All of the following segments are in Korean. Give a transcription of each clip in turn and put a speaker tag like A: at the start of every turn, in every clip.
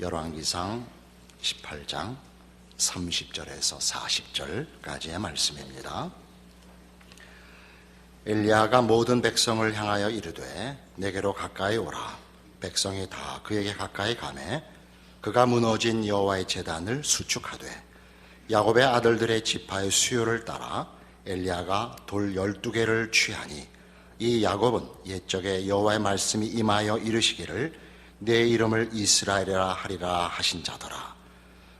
A: 열왕기상 18장 30절에서 40절까지의 말씀입니다. 엘리야가 모든 백성을 향하여 이르되 내게로 가까이 오라. 백성이 다 그에게 가까이 가매 그가 무너진 여호와의 제단을 수축하되 야곱의 아들들의 지파의 수요를 따라 엘리야가 돌 12개를 취하니 이 야곱은 옛적에 여호와의 말씀이 임하여 이르시기를 내 이름을 이스라엘이라 하리라 하신 자더라.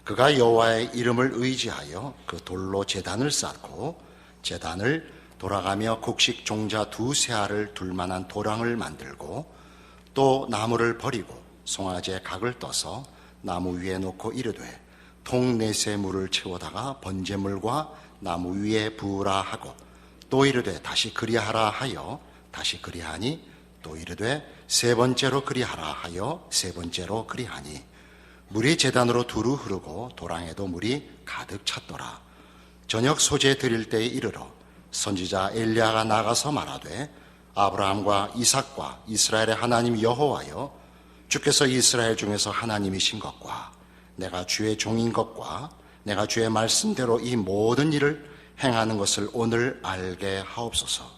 A: 그가 여호와의 이름을 의지하여 그 돌로 제단을 쌓고 제단을 돌아가며 곡식 종자 2세알을 둘 만한 도랑을 만들고 또 나무를 버리고 송아지의 각을 떠서 나무 위에 놓고 이르되 통 4세 물을 채우다가 번제물과 나무 위에 부으라 하고 또 이르되 다시 그리하라 하여 다시 그리하니 또 이르되 3번째로 그리하라 하여 3번째로 그리하니 물이 제단으로 두루 흐르고 도랑에도 물이 가득 찼더라. 저녁 소재 드릴 때에 이르러 선지자 엘리야가 나가서 말하되 아브라함과 이삭과 이스라엘의 하나님 여호와여 주께서 이스라엘 중에서 하나님이신 것과 내가 주의 종인 것과 내가 주의 말씀대로 이 모든 일을 행하는 것을 오늘 알게 하옵소서.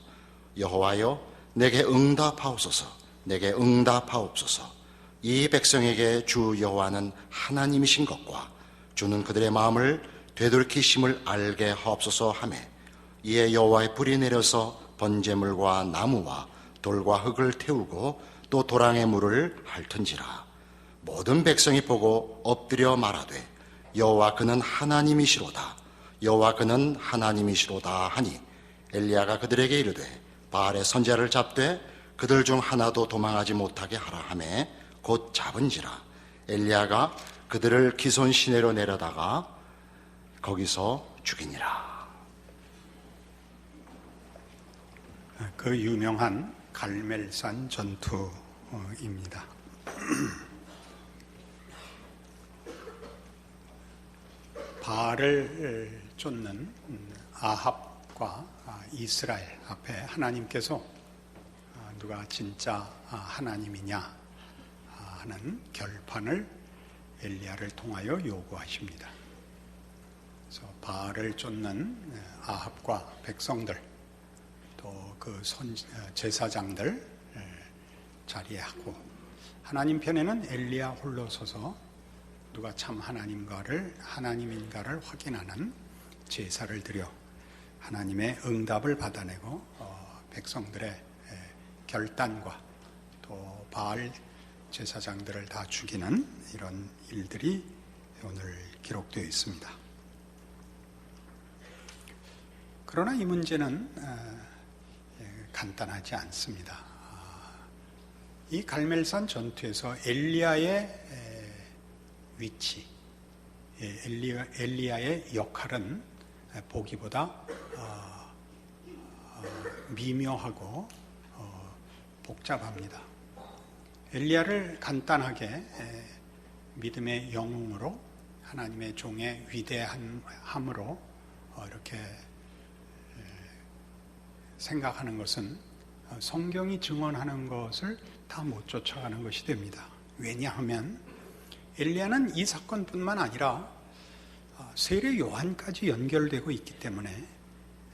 A: 여호와여 내게 응답하옵소서. 내게 응답하옵소서. 이 백성에게 주 여호와는 하나님이신 것과 주는 그들의 마음을 되돌이키심을 알게 하옵소서 하며 이에 여호와의 불이 내려서 번제물과 나무와 돌과 흙을 태우고 또 도랑의 물을 핥은지라. 모든 백성이 보고 엎드려 말하되 여호와 그는 하나님이시로다. 여호와 그는 하나님이시로다 하니 엘리야가 그들에게 이르되 바알의 선지자를 잡되 그들 중 하나도 도망하지 못하게 하라 하매 곧 잡은지라. 엘리야가 그들을 기손 시내로 내려다가 거기서 죽이니라.
B: 그 유명한 갈멜산 전투입니다. 바알을 쫓는 아합과 이스라엘 앞에 하나님께서 누가 진짜 하나님이냐 하는 결판을 엘리야를 통하여 요구하십니다. 그래서 바알을 쫓는 아합과 백성들 또 그 제사장들 자리하고 하나님 편에는 엘리야 홀로 서서 누가 참 하나님인가를 확인하는 제사를 드려 하나님의 응답을 받아내고 백성들의 결단과 또 바알 제사장들을 다 죽이는 이런 일들이 오늘 기록되어 있습니다. 그러나 이 문제는 간단하지 않습니다. 이 갈멜산 전투에서 엘리야의 위치, 엘리야의 역할은 보기보다 미묘하고 복잡합니다. 엘리야를 간단하게 믿음의 영웅으로 하나님의 종의 위대함으로 이렇게 생각하는 것은 성경이 증언하는 것을 다 못 쫓아가는 것이 됩니다. 왜냐하면 엘리야는 이 사건뿐만 아니라 세례 요한까지 연결되고 있기 때문에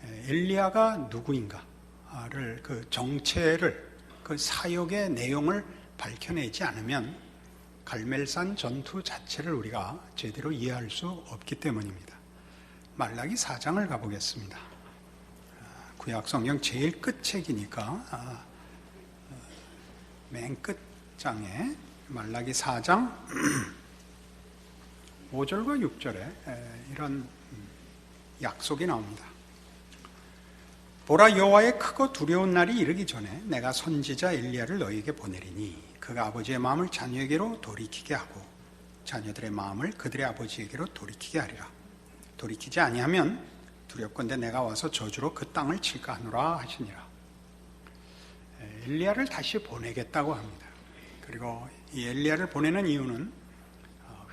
B: 엘리야가 누구인가를 그 정체를 그 사역의 내용을 밝혀내지 않으면 갈멜산 전투 자체를 우리가 제대로 이해할 수 없기 때문입니다. 말라기 4장을 가보겠습니다. 구약성경 제일 끝 책이니까 맨 끝 장에 말라기 4장 5절과 6절에 이런 약속이 나옵니다. 보라, 여호와의 크고 두려운 날이 이르기 전에 내가 선지자 엘리야를 너희에게 보내리니 그가 아버지의 마음을 자녀에게로 돌이키게 하고 자녀들의 마음을 그들의 아버지에게로 돌이키게 하리라. 돌이키지 아니하면 두렵건대 내가 와서 저주로 그 땅을 칠까 하노라 하시니라. 엘리야를 다시 보내겠다고 합니다. 그리고 이 엘리야를 보내는 이유는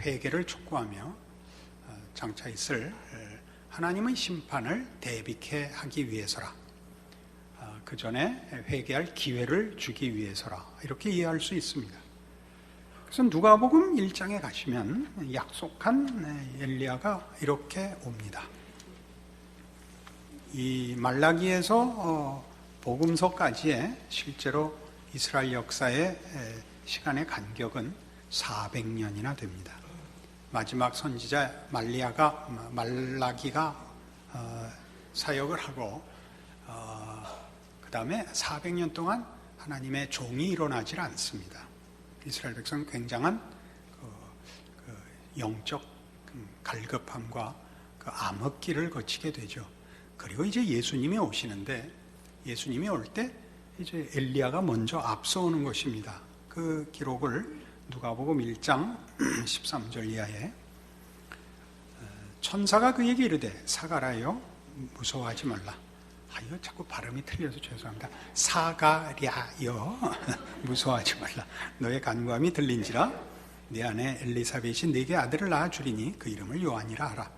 B: 회개를 촉구하며 장차 있을 하나님의 심판을 대비케 하기 위해서라. 그 전에 회개할 기회를 주기 위해서라. 이렇게 이해할 수 있습니다. 그래서 누가복음 1장에 가시면 약속한 엘리야가 이렇게 옵니다. 이 말라기에서 복음서까지의 실제로 이스라엘 역사의 시간의 간격은 400년이나 됩니다. 마지막 선지자 말라기가 사역을 하고 그 다음에 400년 동안 하나님의 종이 일어나질 않습니다. 이스라엘 백성은 굉장한 영적 갈급함과 그 암흑기를 거치게 되죠. 그리고 이제 예수님이 오시는데, 예수님이 올 때 이제 엘리야가 먼저 앞서오는 것입니다. 그 기록을 누가복음 1장 13절 이하에 천사가 그에게 이르되 사가랴여 무서워하지 말라. 이거 자꾸 발음이 틀려서 죄송합니다. 사가랴여 무서워하지 말라. 너의 간구함이 들린지라 내 아내 엘리사벳이 네게 아들을 낳아주리니 그 이름을 요한이라 하라.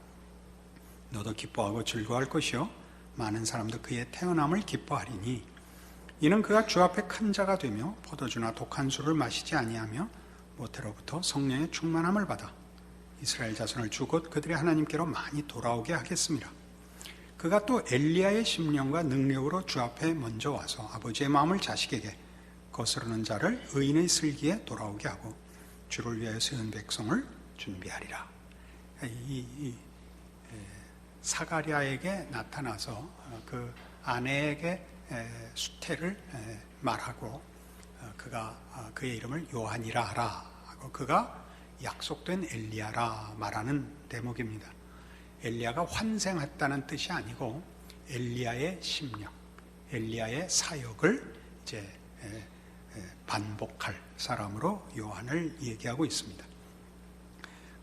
B: 너도 기뻐하고 즐거워할 것이요 많은 사람도 그의 태어남을 기뻐하리니 이는 그가 주 앞에 큰 자가 되며 포도주나 독한 술을 마시지 아니하며 모태로부터 성령의 충만함을 받아 이스라엘 자손을 주 곧 그들의 하나님께로 많이 돌아오게 하겠습니다. 그가 또 엘리야의 심령과 능력으로 주 앞에 먼저 와서 아버지의 마음을 자식에게 거스르는 자를 의인의 슬기에 돌아오게 하고 주를 위하여 세운 백성을 준비하리라. 사가랴에게 나타나서 그 아내에게 수태를 말하고 그가 그의 이름을 요한이라 하라 하고 그가 약속된 엘리야라 말하는 대목입니다. 엘리야가 환생했다는 뜻이 아니고 엘리야의 심령, 엘리야의 사역을 이제 반복할 사람으로 요한을 얘기하고 있습니다.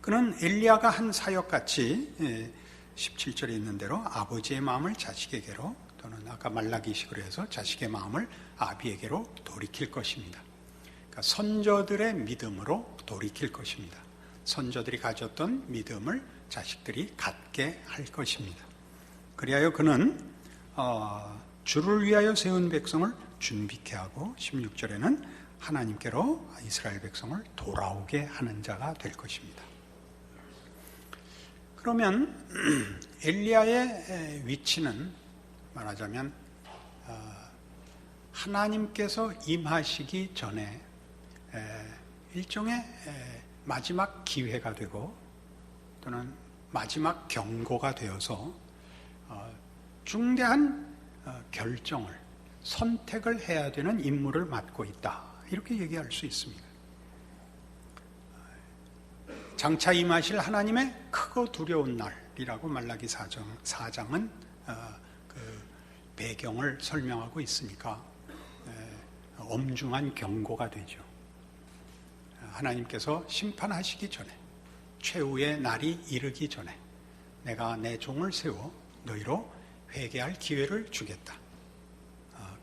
B: 그는 엘리야가 한 사역같이 17절에 있는 대로 아버지의 마음을 자식에게로 또는 아까 말라기식으로 해서 자식의 마음을 아비에게로 돌이킬 것입니다. 그러니까 선조들의 믿음으로 돌이킬 것입니다. 선조들이 가졌던 믿음을 자식들이 갖게 할 것입니다. 그리하여 그는 주를 위하여 세운 백성을 준비케 하고 16절에는 하나님께로 이스라엘 백성을 돌아오게 하는 자가 될 것입니다. 그러면 엘리야의 위치는 말하자면 하나님께서 임하시기 전에 일종의 마지막 기회가 되고 또는 마지막 경고가 되어서 중대한 결정을, 선택을 해야 되는 임무를 맡고 있다. 이렇게 얘기할 수 있습니다. 장차 임하실 하나님의 크고 두려운 날이라고 말라기 4장은 그 배경을 설명하고 있으니까 엄중한 경고가 되죠. 하나님께서 심판하시기 전에, 최후의 날이 이르기 전에 내가 내 종을 세워 너희로 회개할 기회를 주겠다.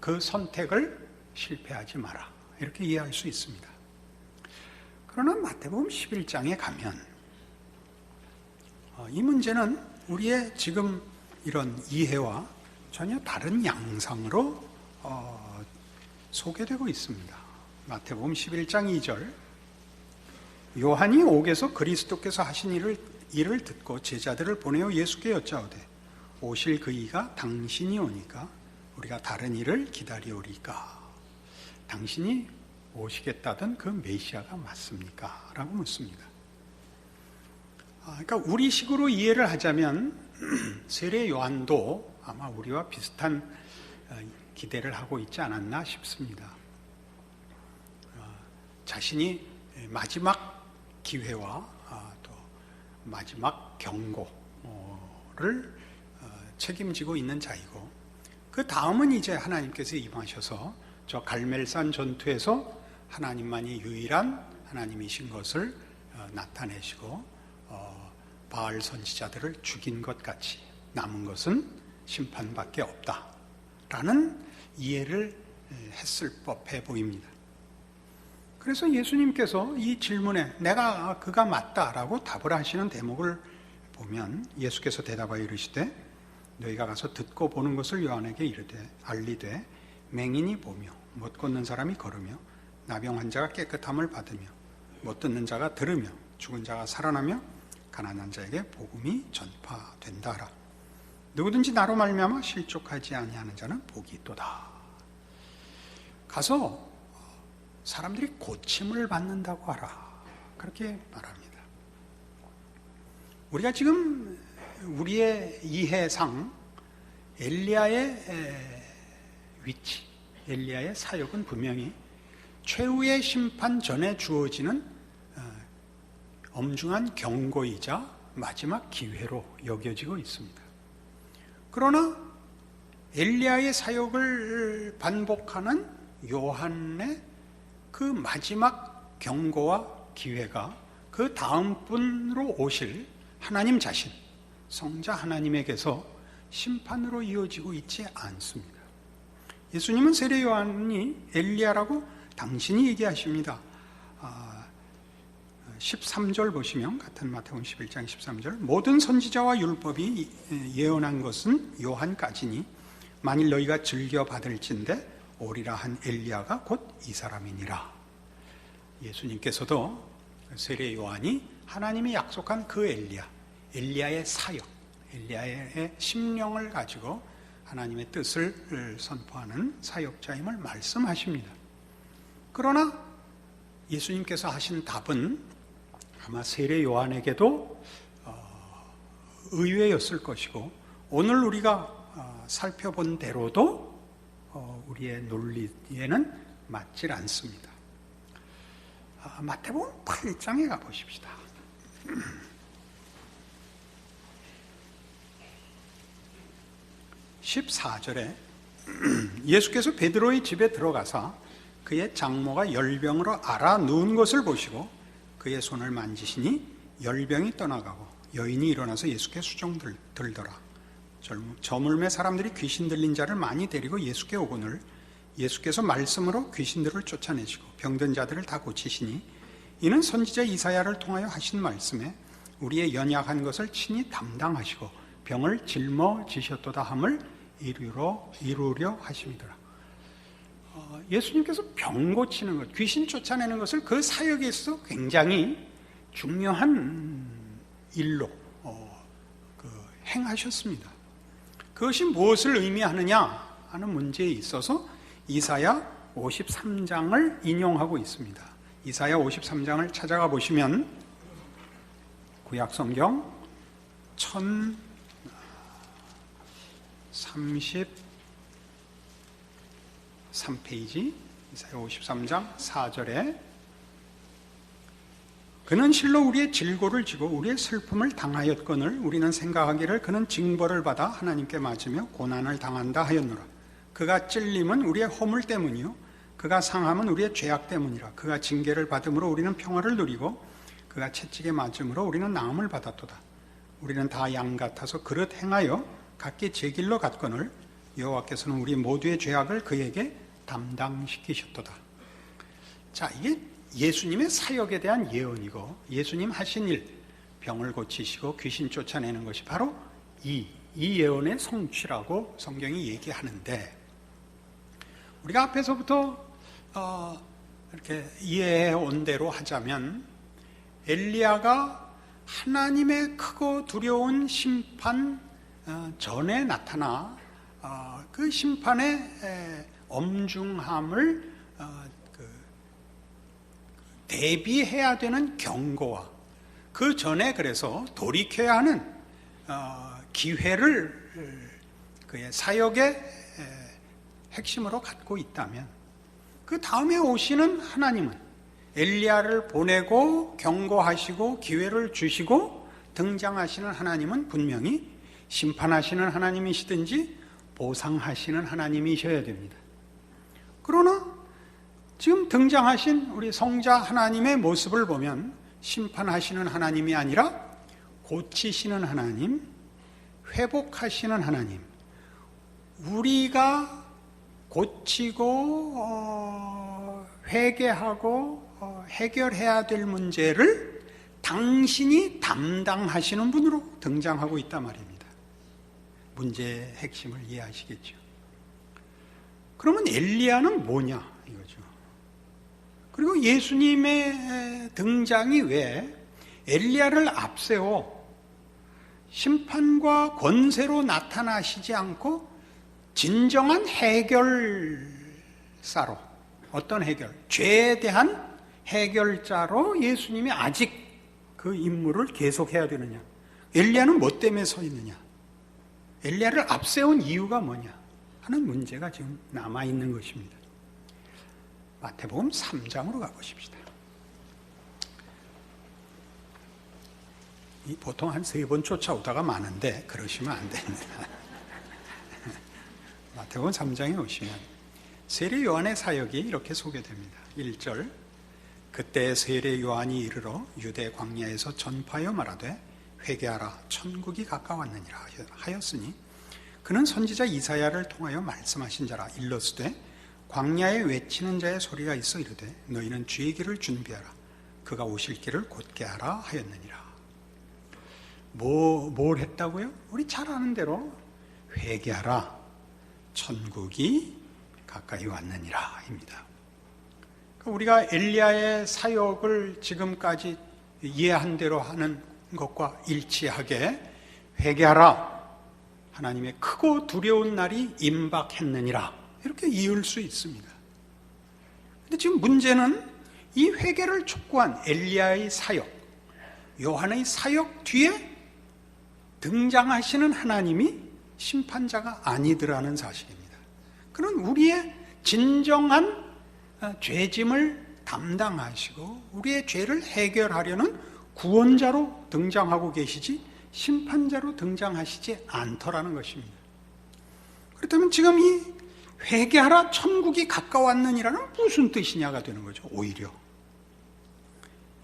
B: 그 선택을 실패하지 마라. 이렇게 이해할 수 있습니다. 그러나 마태복음 11장에 가면 이 문제는 우리의 지금 이런 이해와 전혀 다른 양상으로 소개되고 있습니다. 마태복음 11장 2절 요한이 옥에서 그리스도께서 하신 일을 듣고 제자들을 보내어 예수께 여짜오되 오실 그 이가 당신이 오니까 우리가 다른 일을 기다리오리까? 당신이 오시겠다던 그 메시아가 맞습니까? 라고 묻습니다. 그러니까 우리식으로 이해를 하자면 세례 요한도 아마 우리와 비슷한 기대를 하고 있지 않았나 싶습니다. 자신이 마지막 기회와 또 마지막 경고를 책임지고 있는 자이고 그 다음은 이제 하나님께서 임하셔서 저 갈멜산 전투에서 하나님만이 유일한 하나님이신 것을 나타내시고 바알 선지자들을 죽인 것 같이 남은 것은 심판밖에 없다라는 이해를 했을 법해 보입니다. 그래서 예수님께서 이 질문에 내가 그가 맞다라고 답을 하시는 대목을 보면 예수께서 대답하여 이르시되 너희가 가서 듣고 보는 것을 요한에게 이르되 알리되 맹인이 보며 못 걷는 사람이 걸으며 나병 환자가 깨끗함을 받으며 못 듣는 자가 들으며 죽은 자가 살아나며 가난한 자에게 복음이 전파된다 하라. 누구든지 나로 말미암아 실족하지 아니하는 자는 복이 있도다. 가서 사람들이 고침을 받는다고 하라. 그렇게 말합니다. 우리가 지금 우리의 이해상 엘리야의 위치, 엘리야의 사역은 분명히 최후의 심판 전에 주어지는 엄중한 경고이자 마지막 기회로 여겨지고 있습니다. 그러나 엘리야의 사역을 반복하는 요한의 그 마지막 경고와 기회가 그 다음 분으로 오실 하나님 자신, 성자 하나님에게서 심판으로 이어지고 있지 않습니다. 예수님은 세례 요한이 엘리야라고 당신이 얘기하십니다. 13절 보시면 같은 마태복음 11장 13절 모든 선지자와 율법이 예언한 것은 요한까지니 만일 너희가 즐겨 받을진대 오리라 한 엘리야가 곧 이 사람이니라. 예수님께서도 세례 요한이 하나님이 약속한 그 엘리야의 사역, 엘리야의 심령을 가지고 하나님의 뜻을 선포하는 사역자임을 말씀하십니다. 그러나 예수님께서 하신 답은 아마 세례 요한에게도 의외였을 것이고 오늘 우리가 살펴본 대로도 우리의 논리에는 맞질 않습니다. 마태복음 8장에 가보십시다. 14절에 예수께서 베드로의 집에 들어가사 그의 장모가 열병으로 앓아 누운 것을 보시고 그의 손을 만지시니 열병이 떠나가고 여인이 일어나서 예수께 수종 들더라. 저물매 사람들이 귀신 들린 자를 많이 데리고 예수께 오거늘 예수께서 말씀으로 귀신들을 쫓아내시고 병든 자들을 다 고치시니 이는 선지자 이사야를 통하여 하신 말씀에 우리의 연약한 것을 친히 담당하시고 병을 짊어지셨도다 함을 이루려 하심이더라. 예수님께서 병 고치는 것, 귀신 쫓아내는 것을 그 사역에 있어서 굉장히 중요한 일로 행하셨습니다. 그것이 무엇을 의미하느냐 하는 문제에 있어서 이사야 53장을 인용하고 있습니다. 이사야 53장을 찾아가 보시면 구약성경 1033페이지 이사야 53장 4절에 그는 실로 우리의 질고를 지고 우리의 슬픔을 당하였거늘 우리는 생각하기를 그는 징벌을 받아 하나님께 맞으며 고난을 당한다 하였노라. 그가 찔림은 우리의 허물 때문이요 그가 상함은 우리의 죄악 때문이라. 그가 징계를 받음으로 우리는 평화를 누리고 그가 채찍에 맞음으로 우리는 나음을 받았도다. 우리는 다 양 같아서 그릇 행하여 각기 제 길로 갔거늘 여호와께서는 우리 모두의 죄악을 그에게 담당시키셨도다. 자, 이게 예수님의 사역에 대한 예언이고 예수님 하신 일, 병을 고치시고 귀신 쫓아내는 것이 바로 이 예언의 성취라고 성경이 얘기하는데 우리가 앞에서부터 이렇게 이해해 온 대로 하자면 엘리야가 하나님의 크고 두려운 심판 전에 나타나 그 심판의 엄중함을 대비해야 되는 경고와 그 전에 그래서 돌이켜야 하는 기회를 그의 사역의 핵심으로 갖고 있다면 그 다음에 오시는 하나님은 엘리야를 보내고 경고하시고 기회를 주시고 등장하시는 하나님은 분명히 심판하시는 하나님이시든지 보상하시는 하나님이셔야 됩니다. 그러나 지금 등장하신 우리 성자 하나님의 모습을 보면 심판하시는 하나님이 아니라 고치시는 하나님, 회복하시는 하나님, 우리가 고치고 회개하고 해결해야 될 문제를 당신이 담당하시는 분으로 등장하고 있단 말입니다. 문제의 핵심을 이해하시겠죠. 그러면 엘리야는 뭐냐 이거죠. 그리고 예수님의 등장이 왜 엘리야를 앞세워 심판과 권세로 나타나시지 않고 진정한 해결사로, 어떤 해결? 죄에 대한 해결자로 예수님이 아직 그 임무를 계속해야 되느냐? 엘리야는 뭐 때문에 서 있느냐? 엘리야를 앞세운 이유가 뭐냐? 하는 문제가 지금 남아있는 것입니다. 마태복음 3장으로 가보십시다. 보통 한 3번 쫓아오다가 마는데 그러시면 안 됩니다. 마태복음 3장에 오시면 세례 요한의 사역이 이렇게 소개됩니다. 1절, 그때 세례 요한이 이르러 유대 광야에서 전파하여 말하되 회개하라 천국이 가까웠느니라 하였으니 그는 선지자 이사야를 통하여 말씀하신 자라. 일러스되 광야에 외치는 자의 소리가 있어 이르되 너희는 주의 길을 준비하라 그가 오실 길을 곧게 하라 하였느니라. 뭘 했다고요? 우리 잘 아는 대로 회개하라 천국이 가까이 왔느니라 입니다. 우리가 엘리야의 사역을 지금까지 이해한 대로 하는 것과 일치하게 회개하라, 하나님의 크고 두려운 날이 임박했느니라, 이렇게 이을 수 있습니다. 그런데 지금 문제는 이 회개를 촉구한 엘리야의 사역, 요한의 사역 뒤에 등장하시는 하나님이 심판자가 아니더라는 사실입니다. 그는 우리의 진정한 죄짐을 담당하시고 우리의 죄를 해결하려는 구원자로 등장하고 계시지 심판자로 등장하시지 않더라는 것입니다. 그렇다면 지금 이 회개하라 천국이 가까웠느니라는 무슨 뜻이냐가 되는 거죠. 오히려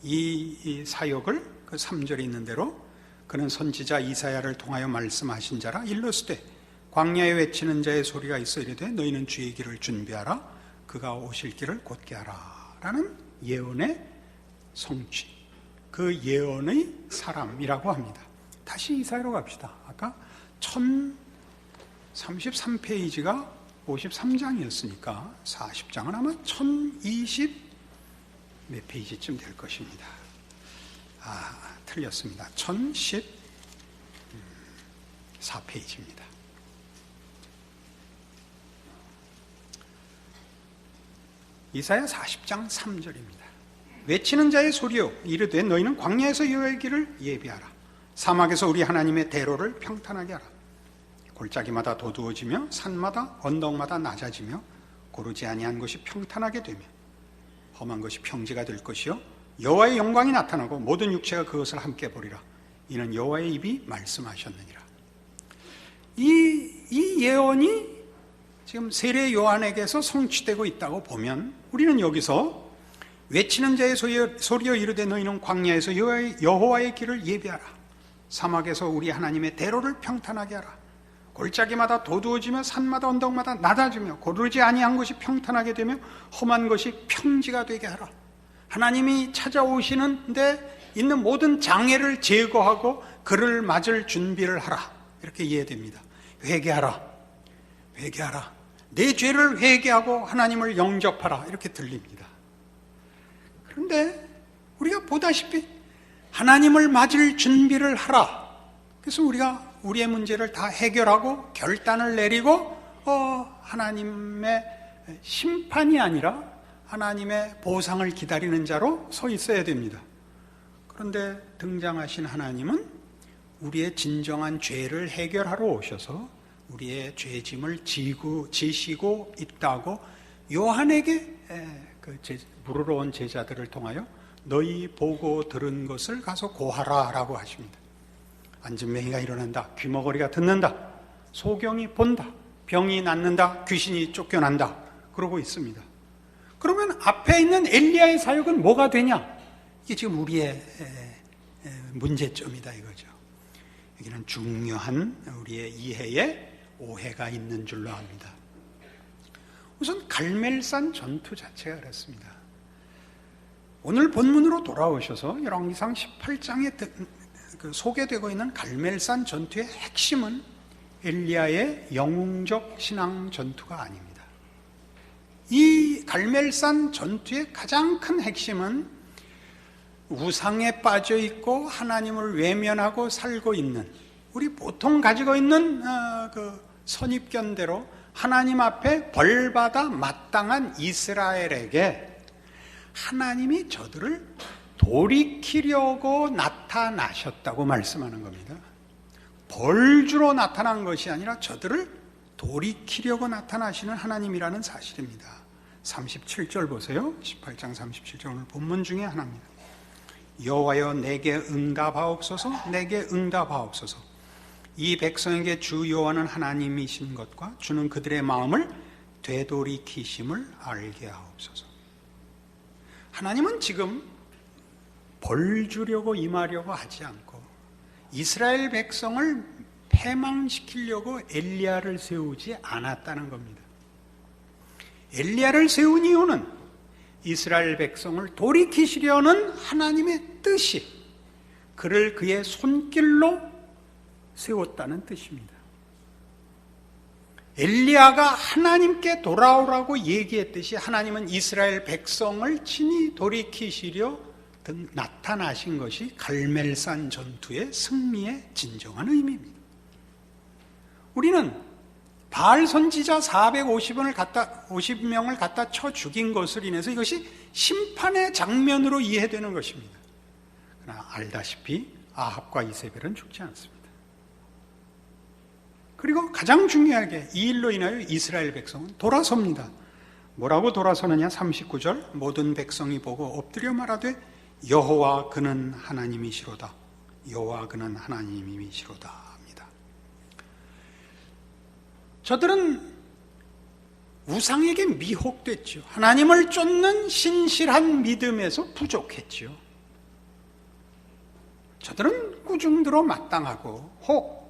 B: 이 사역을 그 3절에 있는 대로 그는 선지자 이사야를 통하여 말씀하신 자라. 일러스되 광야에 외치는 자의 소리가 있어 이르되 너희는 주의 길을 준비하라 그가 오실 길을 곧게 하라 라는 예언의 성취, 그 예언의 사람이라고 합니다. 다시 이사야로 갑시다. 아까 1033페이지가 53장이었으니까 40장은 아마 1020 몇 페이지쯤 될 것입니다. 틀렸습니다. 1014페이지입니다. 이사야 40장 3절입니다. 외치는 자의 소리요 이르되 너희는 광야에서 여호와의 길을 예비하라 사막에서 우리 하나님의 대로를 평탄하게 하라. 골짜기마다 도두어지며 산마다 언덕마다 낮아지며 고르지 아니한 것이 평탄하게 되며 험한 것이 평지가 될 것이요 여호와의 영광이 나타나고 모든 육체가 그것을 함께 보리라. 이는 여호와의 입이 말씀하셨느니라. 이 예언이 지금 세례 요한에게서 성취되고 있다고 보면 우리는 여기서 외치는 자의 소리여 이르되 너희는 광야에서 여호와의 길을 예비하라 사막에서 우리 하나님의 대로를 평탄하게 하라. 골짜기마다 도두어지며 산마다 언덕마다 낮아지며 고르지 아니한 것이 평탄하게 되며 험한 것이 평지가 되게 하라. 하나님이 찾아오시는데 있는 모든 장애를 제거하고 그를 맞을 준비를 하라. 이렇게 이해됩니다. 회개하라. 회개하라. 내 죄를 회개하고 하나님을 영접하라. 이렇게 들립니다. 그런데 우리가 보다시피 하나님을 맞을 준비를 하라. 그래서 우리가 우리의 문제를 다 해결하고 결단을 내리고 하나님의 심판이 아니라 하나님의 보상을 기다리는 자로 서 있어야 됩니다. 그런데 등장하신 하나님은 우리의 진정한 죄를 해결하러 오셔서 우리의 죄짐을 지시고 있다고 요한에게 물으러 온 제자들을 통하여 너희 보고 들은 것을 가서 고하라 라고 하십니다. 안진뱅이가 일어난다, 귀머거리가 듣는다, 소경이 본다, 병이 낫는다, 귀신이 쫓겨난다 그러고 있습니다. 그러면 앞에 있는 엘리야의 사역은 뭐가 되냐? 이게 지금 우리의 문제점이다 이거죠. 여기는 중요한 우리의 이해에 오해가 있는 줄로 압니다. 우선 갈멜산 전투 자체가 그렇습니다. 오늘 본문으로 돌아오셔서 열왕기상 18장에 소개되고 있는 갈멜산 전투의 핵심은 엘리야의 영웅적 신앙 전투가 아닙니다. 이 갈멜산 전투의 가장 큰 핵심은 우상에 빠져 있고 하나님을 외면하고 살고 있는, 우리 보통 가지고 있는 그 선입견대로 하나님 앞에 벌받아 마땅한 이스라엘에게 하나님이 저들을 돌이키려고 나타나셨다고 말씀하는 겁니다. 벌주로 나타난 것이 아니라 저들을 돌이키려고 나타나시는 하나님이라는 사실입니다. 37절 보세요. 18장 37절 오늘 본문 중에 하나입니다. 여호와여 내게 응답하옵소서, 내게 응답하옵소서. 이 백성에게 주 여호와는 하나님이신 것과 주는 그들의 마음을 되돌이키심을 알게 하옵소서. 하나님은 지금 벌 주려고 임하려고 하지 않고 이스라엘 백성을 패망시키려고 엘리야를 세우지 않았다는 겁니다. 엘리야를 세운 이유는 이스라엘 백성을 돌이키시려는 하나님의 뜻이 그를 그의 손길로 세웠다는 뜻입니다. 엘리야가 하나님께 돌아오라고 얘기했듯이 하나님은 이스라엘 백성을 친히 돌이키시려 나타나신 것이 갈멜산 전투의 승리의 진정한 의미입니다. 우리는 바알 선지자 450명을 갖다 쳐 죽인 것을 인해서 이것이 심판의 장면으로 이해되는 것입니다. 그러나 알다시피 아합과 이세벨은 죽지 않습니다. 그리고 가장 중요하게 이 일로 인하여 이스라엘 백성은 돌아섭니다. 뭐라고 돌아서느냐? 39절 모든 백성이 보고 엎드려 말하되 여호와 그는 하나님이시로다. 여호와 그는 하나님이시로다 합니다. 저들은 우상에게 미혹됐죠. 하나님을 쫓는 신실한 믿음에서 부족했죠. 저들은 꾸중들어 마땅하고 혹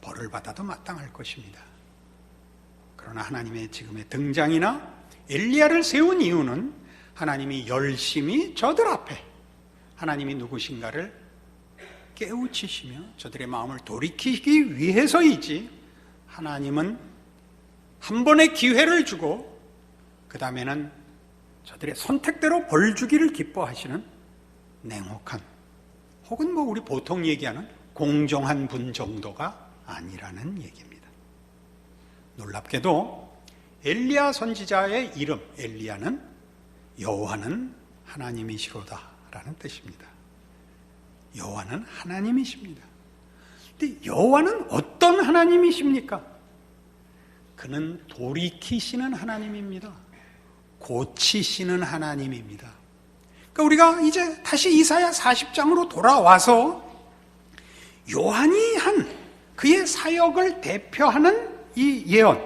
B: 벌을 받아도 마땅할 것입니다. 그러나 하나님의 지금의 등장이나 엘리야를 세운 이유는 하나님이 열심히 저들 앞에 하나님이 누구신가를 깨우치시며 저들의 마음을 돌이키기 위해서이지, 하나님은 한 번의 기회를 주고 그 다음에는 저들의 선택대로 벌 주기를 기뻐하시는 냉혹한, 혹은 우리 보통 얘기하는 공정한 분 정도가 아니라는 얘기입니다. 놀랍게도 엘리야 선지자의 이름 엘리야는 여호와는 하나님이시로다 라는 뜻입니다. 여호와는 하나님이십니다. 근데 여호와는 어떤 하나님이십니까? 그는 돌이키시는 하나님입니다. 고치시는 하나님입니다. 그러니까 우리가 이제 다시 이사야 40장으로 돌아와서 요한이 한 그의 사역을 대표하는 이 예언,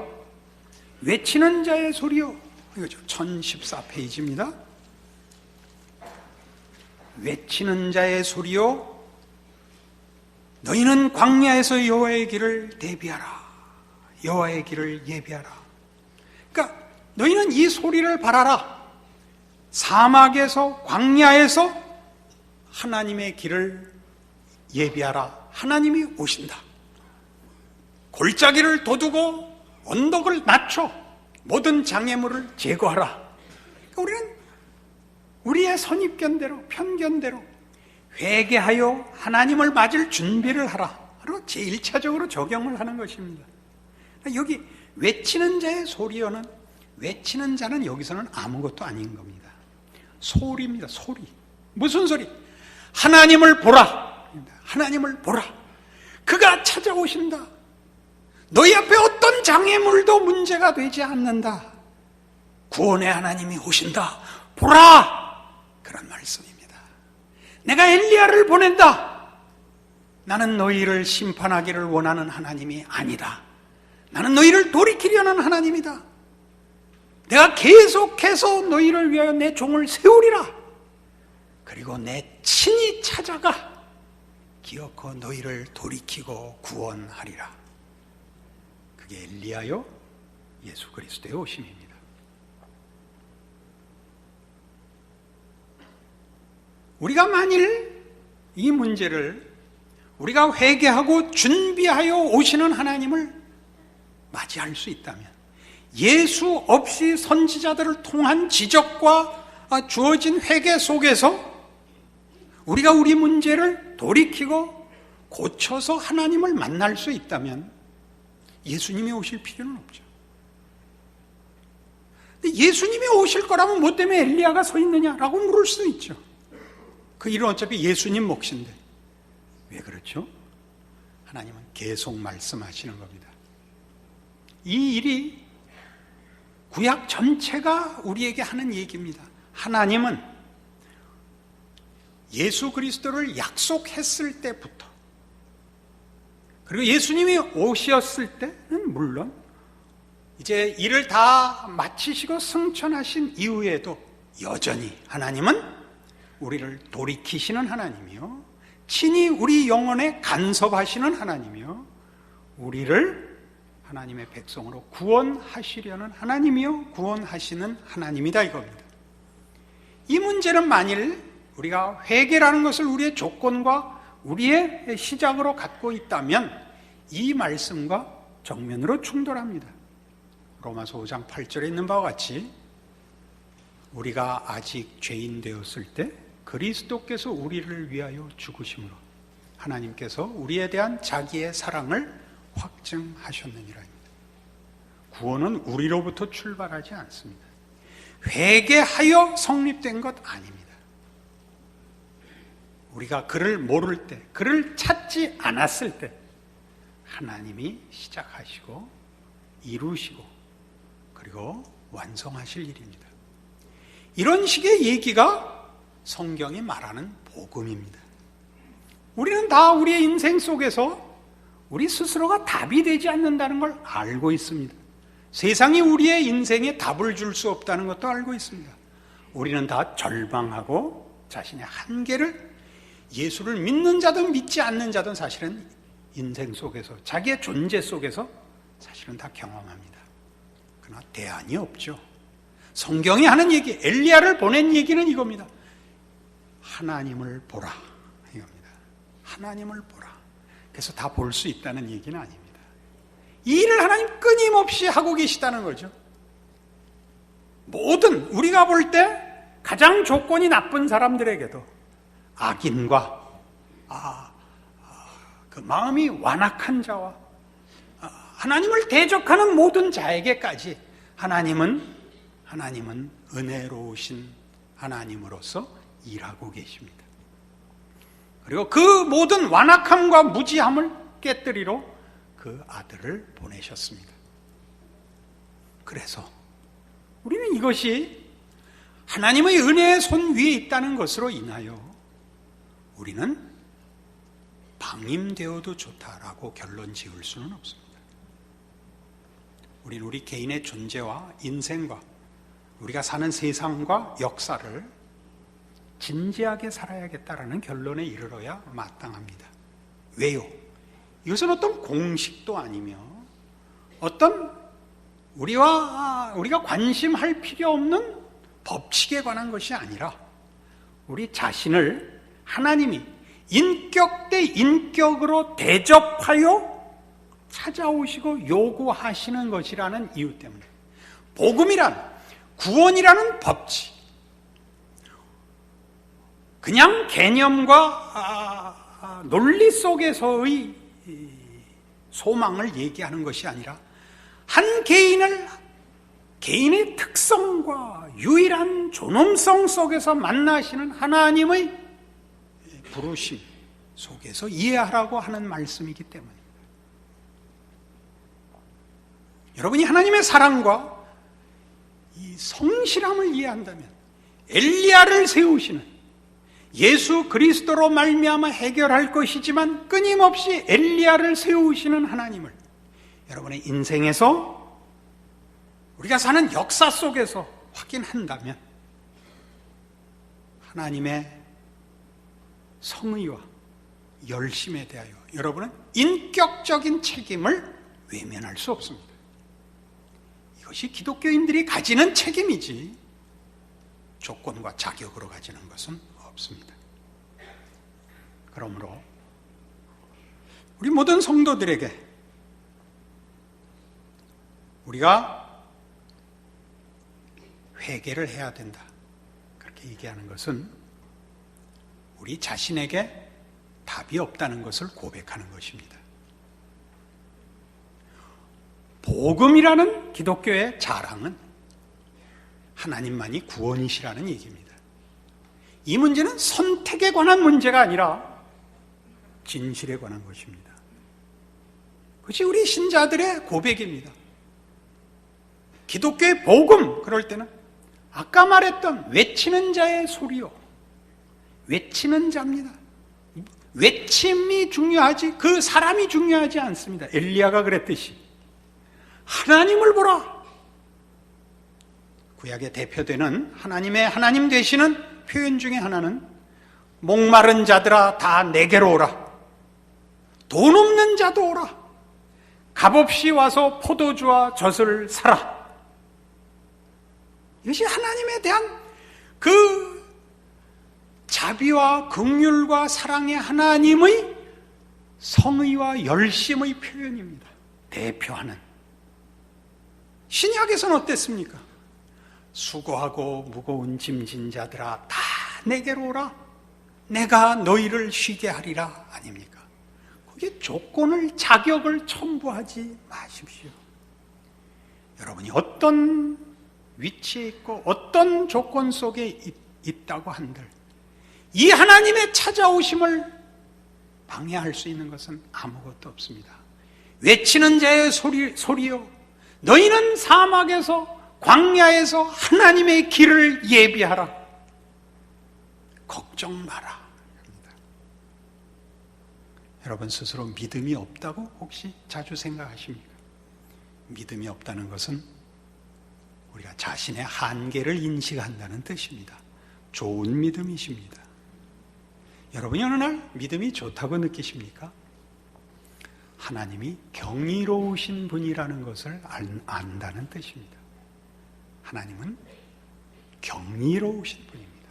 B: 외치는 자의 소리요, 이거죠. 1014페이지입니다. 외치는 자의 소리요, 너희는 광야에서 여호와의 길을 대비하라. 여호와의 길을 예비하라. 그러니까 너희는 이 소리를 바라라. 사막에서, 광야에서 하나님의 길을 예비하라. 하나님이 오신다. 골짜기를 도두고 언덕을 낮춰 모든 장애물을 제거하라. 그러니까 우리는 우리의 선입견대로, 편견대로 회개하여 하나님을 맞을 준비를 하라. 바로 제1차적으로 적용을 하는 것입니다. 여기 외치는 자의 소리여는, 외치는 자는 여기서는 아무것도 아닌 겁니다. 소리입니다. 소리. 무슨 소리? 하나님을 보라. 하나님을 보라. 그가 찾아오신다. 너희 앞에 어떤 장애물도 문제가 되지 않는다. 구원의 하나님이 오신다. 보라. 그런 말씀입니다. 내가 엘리야를 보낸다. 나는 너희를 심판하기를 원하는 하나님이 아니다. 나는 너희를 돌이키려는 하나님이다. 내가 계속해서 너희를 위하여 내 종을 세우리라. 그리고 내 친히 찾아가 기어코 너희를 돌이키고 구원하리라. 그게 엘리야요 예수 그리스도의 오심입니다. 우리가 만일 이 문제를 우리가 회개하고 준비하여 오시는 하나님을 맞이할 수 있다면, 예수 없이 선지자들을 통한 지적과 주어진 회개 속에서 우리가 우리 문제를 돌이키고 고쳐서 하나님을 만날 수 있다면 예수님이 오실 필요는 없죠. 근데 예수님이 오실 거라면 뭐 때문에 엘리야가 서 있느냐라고 물을 수도 있죠. 그 일은 어차피 예수님 몫인데 왜 그렇죠? 하나님은 계속 말씀하시는 겁니다. 이 일이 구약 전체가 우리에게 하는 얘기입니다. 하나님은 예수 그리스도를 약속했을 때부터, 그리고 예수님이 오셨을 때는 물론 이제 일을 다 마치시고 승천하신 이후에도 여전히 하나님은 우리를 돌이키시는 하나님이요, 친히 우리 영혼에 간섭하시는 하나님이요, 우리를 하나님의 백성으로 구원하시려는 하나님이요, 구원하시는 하나님이다 이겁니다. 이 문제는 만일 우리가 회개라는 것을 우리의 조건과 우리의 시작으로 갖고 있다면 이 말씀과 정면으로 충돌합니다. 로마서 5장 8절에 있는 바와 같이 우리가 아직 죄인 되었을 때 그리스도께서 우리를 위하여 죽으심으로 하나님께서 우리에 대한 자기의 사랑을 확증하셨느니라. 구원은 우리로부터 출발하지 않습니다. 회개하여 성립된 것 아닙니다. 우리가 그를 모를 때, 그를 찾지 않았을 때 하나님이 시작하시고 이루시고 그리고 완성하실 일입니다. 이런 식의 얘기가 성경이 말하는 복음입니다. 우리는 다 우리의 인생 속에서 우리 스스로가 답이 되지 않는다는 걸 알고 있습니다. 세상이 우리의 인생에 답을 줄 수 없다는 것도 알고 있습니다. 우리는 다 절망하고 자신의 한계를, 예수를 믿는 자든 믿지 않는 자든 사실은 인생 속에서, 자기의 존재 속에서 사실은 다 경험합니다. 그러나 대안이 없죠. 성경이 하는 얘기, 엘리야를 보낸 얘기는 이겁니다. 하나님을 보라 이겁니다. 하나님을 보라. 그래서 다 볼 수 있다는 얘기는 아닙니다. 이 일을 하나님 끊임없이 하고 계시다는 거죠. 모든 우리가 볼 때 가장 조건이 나쁜 사람들에게도 악인과 그 마음이 완악한 자와 하나님을 대적하는 모든 자에게까지 하나님은 은혜로우신 하나님으로서 일하고 계십니다. 그리고 그 모든 완악함과 무지함을 깨뜨리러 그 아들을 보내셨습니다. 그래서 우리는 이것이 하나님의 은혜의 손 위에 있다는 것으로 인하여 우리는 방임되어도 좋다라고 결론 지을 수는 없습니다. 우리는 우리 개인의 존재와 인생과 우리가 사는 세상과 역사를 진지하게 살아야겠다라는 결론에 이르러야 마땅합니다. 왜요? 이것은 어떤 공식도 아니며 어떤 우리가 관심할 필요 없는 법칙에 관한 것이 아니라 우리 자신을 하나님이 인격 대 인격으로 대접하여 찾아오시고 요구하시는 것이라는 이유 때문에 복음이란, 구원이라는 법칙, 그냥 개념과 논리 속에서의 소망을 얘기하는 것이 아니라 한 개인의 특성과 유일한 존엄성 속에서 만나시는 하나님의 부르심 속에서 이해하라고 하는 말씀이기 때문입니다. 여러분이 하나님의 사랑과 이 성실함을 이해한다면 엘리야를 세우시는 예수 그리스도로 말미암아 해결할 것이지만 끊임없이 엘리야를 세우시는 하나님을 여러분의 인생에서, 우리가 사는 역사 속에서 확인한다면 하나님의 성의와 열심에 대하여 여러분은 인격적인 책임을 외면할 수 없습니다. 이것이 기독교인들이 가지는 책임이지 조건과 자격으로 가지는 것은 없습니다. 그러므로 우리 모든 성도들에게 우리가 회개를 해야 된다. 그렇게 얘기하는 것은 우리 자신에게 답이 없다는 것을 고백하는 것입니다. 복음이라는 기독교의 자랑은 하나님만이 구원이시라는 얘기입니다. 이 문제는 선택에 관한 문제가 아니라 진실에 관한 것입니다. 그것이 우리 신자들의 고백입니다. 기독교의 복음, 그럴 때는 아까 말했던 외치는 자의 소리요. 외치는 자입니다. 외침이 중요하지 그 사람이 중요하지 않습니다. 엘리야가 그랬듯이 하나님을 보라. 구약에 대표되는 하나님의 하나님 되시는 표현 중에 하나는 목마른 자들아 다 내게로 오라. 돈 없는 자도 오라. 값없이 와서 포도주와 젖을 사라. 이것이 하나님에 대한 그 자비와 긍휼과 사랑의 하나님의 성의와 열심의 표현입니다. 대표하는. 신약에서는 어땠습니까? 수고하고 무거운 짐진 자들아 다 내게로 오라. 내가 너희를 쉬게 하리라. 아닙니까? 그게 조건을, 자격을 첨부하지 마십시오. 여러분이 어떤 위치에 있고 어떤 조건 속에 있다고 한들 이 하나님의 찾아오심을 방해할 수 있는 것은 아무것도 없습니다. 외치는 자의 소리요 너희는 사막에서 광야에서 하나님의 길을 예비하라. 걱정 마라 합니다. 여러분 스스로 믿음이 없다고 혹시 자주 생각하십니까? 믿음이 없다는 것은 우리가 자신의 한계를 인식한다는 뜻입니다. 좋은 믿음이십니다. 여러분이 어느 날 믿음이 좋다고 느끼십니까? 하나님이 경이로우신 분이라는 것을 안다는 뜻입니다. 하나님은 경이로우신 분입니다.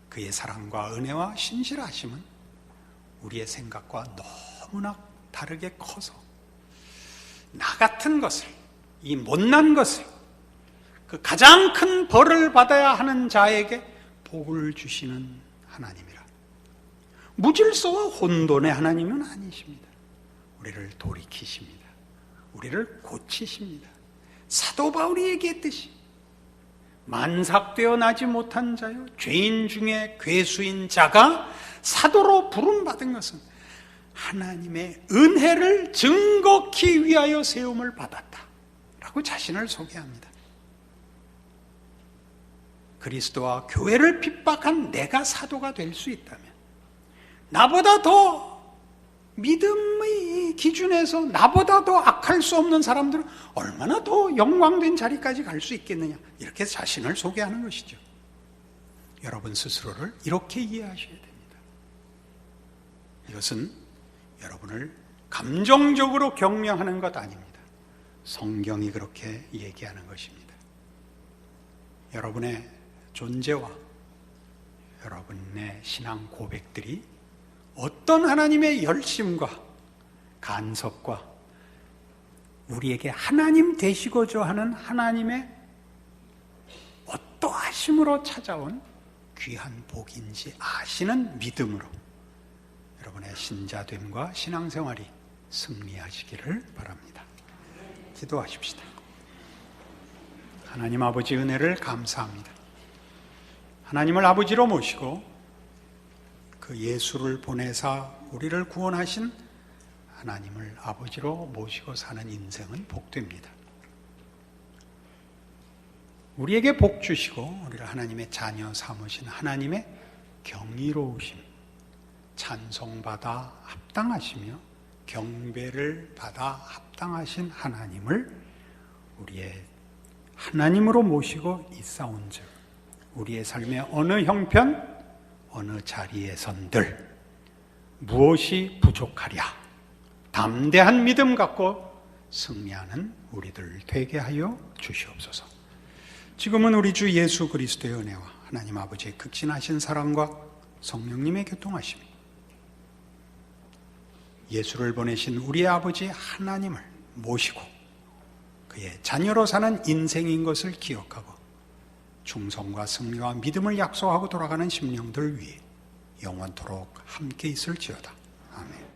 B: 그의 사랑과 은혜와 신실하심은 우리의 생각과 너무나 다르게 커서 나 같은 것을, 이 못난 것을, 그 가장 큰 벌을 받아야 하는 자에게 복을 주시는 하나님이라. 무질서와 혼돈의 하나님은 아니십니다. 우리를 돌이키십니다. 우리를 고치십니다. 사도 바울이 얘기했듯이 만삭되어 나지 못한 자요 죄인 중에 괴수인 자가 사도로 부름받은 것은 하나님의 은혜를 증거하기 위하여 세움을 받았다 라고 자신을 소개합니다. 그리스도와 교회를 핍박한 내가 사도가 될 수 있다면 나보다 더 믿음의 기준에서 나보다 더 악할 수 없는 사람들은 얼마나 더 영광된 자리까지 갈 수 있겠느냐, 이렇게 자신을 소개하는 것이죠. 여러분 스스로를 이렇게 이해하셔야 됩니다. 이것은 여러분을 감정적으로 격려하는 것 아닙니다. 성경이 그렇게 얘기하는 것입니다. 여러분의 존재와 여러분의 신앙 고백들이 어떤 하나님의 열심과 간섭과 우리에게 하나님 되시고자 하는 하나님의 어떠하심으로 찾아온 귀한 복인지 아시는 믿음으로 여러분의 신자됨과 신앙생활이 승리하시기를 바랍니다. 기도하십시다. 하나님 아버지 은혜를 감사합니다. 하나님을 아버지로 모시고 그 예수를 보내사 우리를 구원하신 하나님을 아버지로 모시고 사는 인생은 복됩니다. 우리에게 복 주시고 우리를 하나님의 자녀 삼으신 하나님의 경이로우심, 찬송받아 합당하시며 경배를 받아 합당하신 하나님을 우리의 하나님으로 모시고 있사온즉 우리의 삶의 어느 형편, 어느 자리에선들 무엇이 부족하랴 담대한 믿음 갖고 승리하는 우리들 되게 하여 주시옵소서. 지금은 우리 주 예수 그리스도의 은혜와 하나님 아버지의 극진하신 사랑과 성령님의 교통하심이 예수를 보내신 우리의 아버지 하나님을 모시고 그의 자녀로 사는 인생인 것을 기억하고 충성과 승리와 믿음을 약속하고 돌아가는 심령들 위해 영원토록 함께 있을지어다. 아멘.